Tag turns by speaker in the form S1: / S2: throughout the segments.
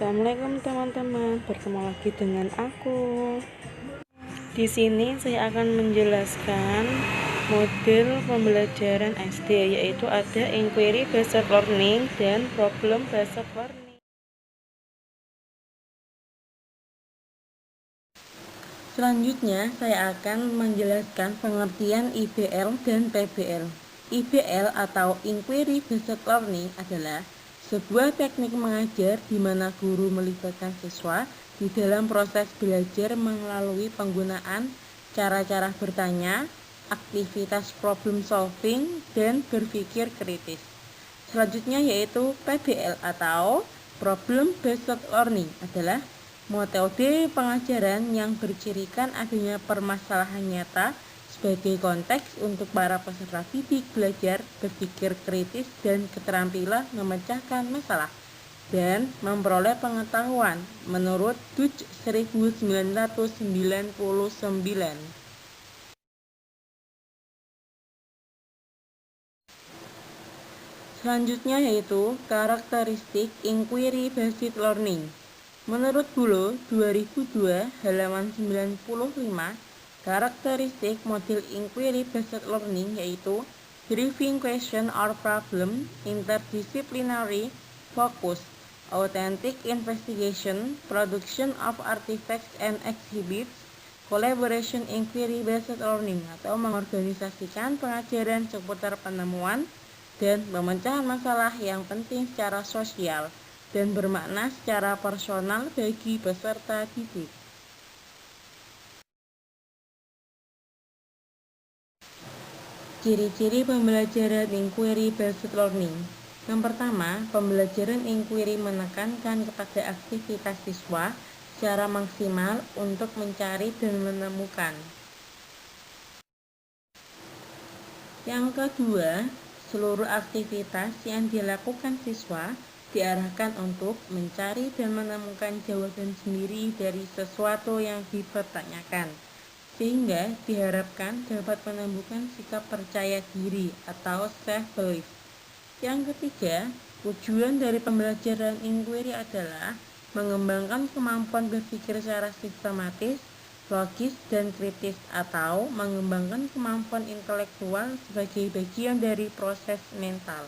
S1: Assalamualaikum teman-teman, bertemu lagi dengan aku. Di sini saya akan menjelaskan model pembelajaran SD, yaitu ada inquiry based learning dan problem based learning. Selanjutnya saya akan menjelaskan pengertian IBL dan PBL. IBL atau Inquiry Based Learning adalah sebuah teknik mengajar di mana guru melibatkan siswa di dalam proses belajar melalui penggunaan cara-cara bertanya, aktivitas problem solving, dan berpikir kritis. Selanjutnya yaitu PBL atau Problem Based Learning adalah metode pengajaran yang bercirikan adanya permasalahan nyata sebagai konteks untuk para peserta didik belajar berpikir kritis dan keterampilan memecahkan masalah dan memperoleh pengetahuan menurut Dutch 1999. Selanjutnya yaitu karakteristik Inquiry Based Learning. Menurut Bulo 2002 halaman 95, karakteristik model Inquiry Based Learning yaitu driving question or problem, interdisciplinary focus, authentic investigation, production of artifacts and exhibits, collaboration inquiry based learning atau mengorganisasikan pengajaran seputar penemuan dan pemecahan masalah yang penting secara sosial dan bermakna secara personal bagi peserta didik. Ciri-ciri pembelajaran inquiry based learning. Yang pertama, pembelajaran inquiry menekankan kepada aktivitas siswa secara maksimal untuk mencari dan menemukan. Yang kedua, seluruh aktivitas yang dilakukan siswa diarahkan untuk mencari dan menemukan jawaban sendiri dari sesuatu yang dipertanyakan, sehingga diharapkan dapat menemukan sikap percaya diri atau self-belief. Yang ketiga, tujuan dari pembelajaran inquiry adalah mengembangkan kemampuan berpikir secara sistematis, logis, dan kritis atau mengembangkan kemampuan intelektual sebagai bagian dari proses mental.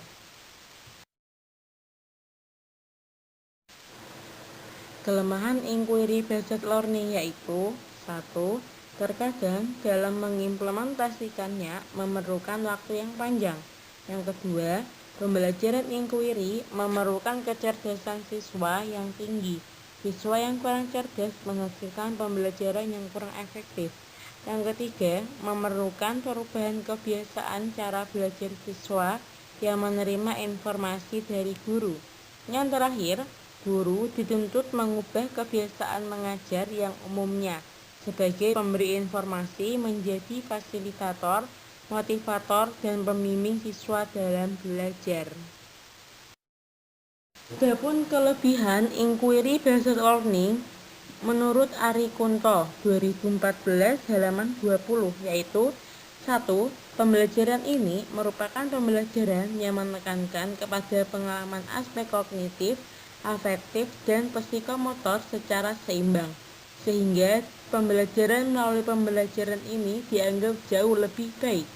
S1: Kelemahan inquiry based learning yaitu 1. Terkadang dalam mengimplementasikannya memerlukan waktu yang panjang. Yang kedua, pembelajaran inquiry memerlukan kecerdasan siswa yang tinggi. Siswa yang kurang cerdas menghasilkan pembelajaran yang kurang efektif. Yang ketiga, memerlukan perubahan kebiasaan cara belajar siswa yang menerima informasi dari guru. Yang terakhir, guru dituntut mengubah kebiasaan mengajar yang umumnya sebagai pemberi informasi menjadi fasilitator, motivator, dan pembimbing siswa dalam belajar. Adapun kelebihan inquiry based learning menurut Ari Kunto 2014 halaman 20 yaitu 1. Pembelajaran ini merupakan pembelajaran yang menekankan kepada pengalaman aspek kognitif, afektif, dan psikomotor secara seimbang, sehingga pembelajaran melalui pembelajaran ini dianggap jauh lebih baik.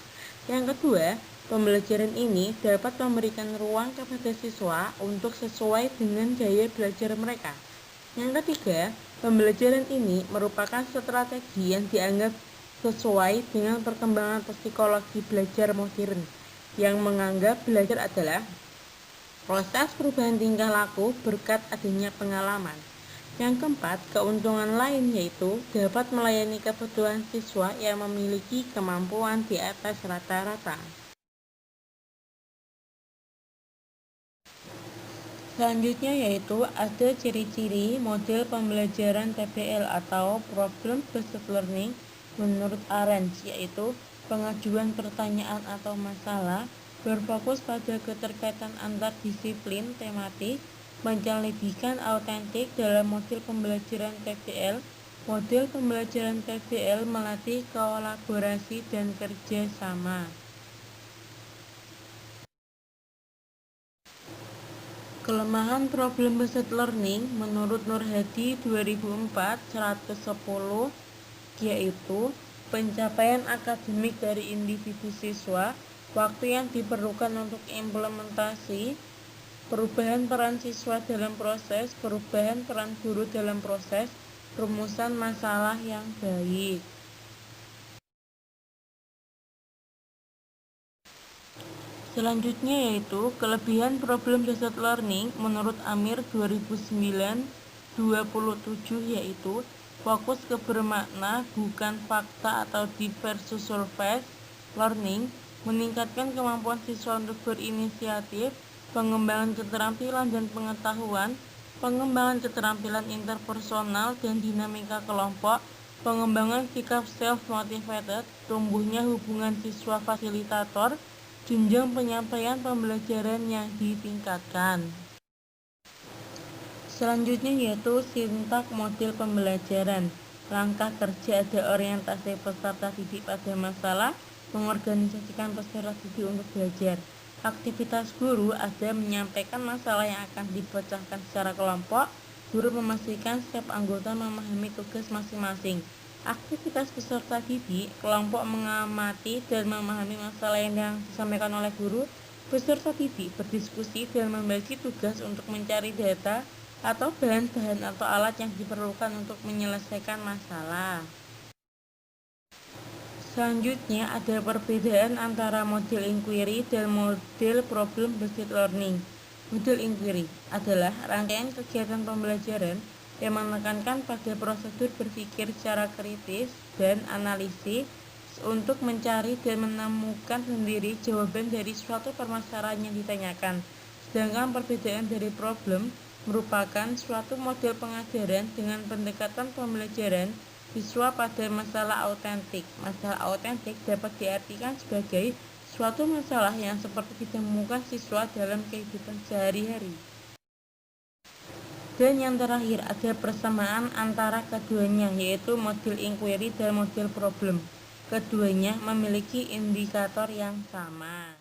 S1: Yang kedua, pembelajaran ini dapat memberikan ruang kepada siswa untuk sesuai dengan gaya belajar mereka. Yang ketiga, pembelajaran ini merupakan strategi yang dianggap sesuai dengan perkembangan psikologi belajar modern yang menganggap belajar adalah proses perubahan tingkah laku berkat adanya pengalaman. Yang keempat, keuntungan lain yaitu dapat melayani kebutuhan siswa yang memiliki kemampuan di atas rata-rata. Selanjutnya yaitu ada ciri-ciri model pembelajaran PBL atau Problem Based Learning menurut Arendt, yaitu pengajuan pertanyaan atau masalah, berfokus pada keterkaitan antar disiplin tematik, penyelidikan autentik dalam model pembelajaran PBL. Model pembelajaran PBL melatih kolaborasi dan kerja sama. Kelemahan problem-based learning menurut Nur Hadi 2004 110 yaitu pencapaian akademik dari individu siswa, waktu yang diperlukan untuk implementasi, perubahan peran siswa dalam proses, perubahan peran guru dalam proses, rumusan masalah yang baik. Selanjutnya yaitu kelebihan problem-based learning menurut Amir 2009 27 yaitu fokus ke bermakna bukan fakta atau deep versus surface learning, meningkatkan kemampuan siswa untuk berinisiatif, pengembangan keterampilan dan pengetahuan, pengembangan keterampilan interpersonal dan dinamika kelompok, pengembangan sikap self-motivated, tumbuhnya hubungan siswa-fasilitator, jenjang penyampaian pembelajaran yang ditingkatkan. Selanjutnya yaitu sintak model pembelajaran. Langkah kerja ada orientasi peserta didik pada masalah, mengorganisasikan peserta didik untuk belajar. Aktivitas guru ada menyampaikan masalah yang akan dipecahkan secara kelompok, guru memastikan setiap anggota memahami tugas masing-masing. Aktivitas peserta didik, kelompok mengamati dan memahami masalah yang disampaikan oleh guru. Peserta didik berdiskusi dan membagi tugas untuk mencari data atau bahan-bahan atau alat yang diperlukan untuk menyelesaikan masalah. Selanjutnya ada perbedaan antara model inquiry dan model problem-based learning. Model inquiry adalah rangkaian kegiatan pembelajaran yang menekankan pada prosedur berpikir secara kritis dan analisis untuk mencari dan menemukan sendiri jawaban dari suatu permasalahan yang ditanyakan. Sedangkan perbedaan dari problem merupakan suatu model pengajaran dengan pendekatan pembelajaran siswa pada masalah autentik. Masalah autentik dapat diartikan sebagai suatu masalah yang seperti ditemukan siswa dalam kehidupan sehari-hari. Dan yang terakhir ada persamaan antara keduanya yaitu model inquiry dan model problem. Keduanya memiliki indikator yang sama.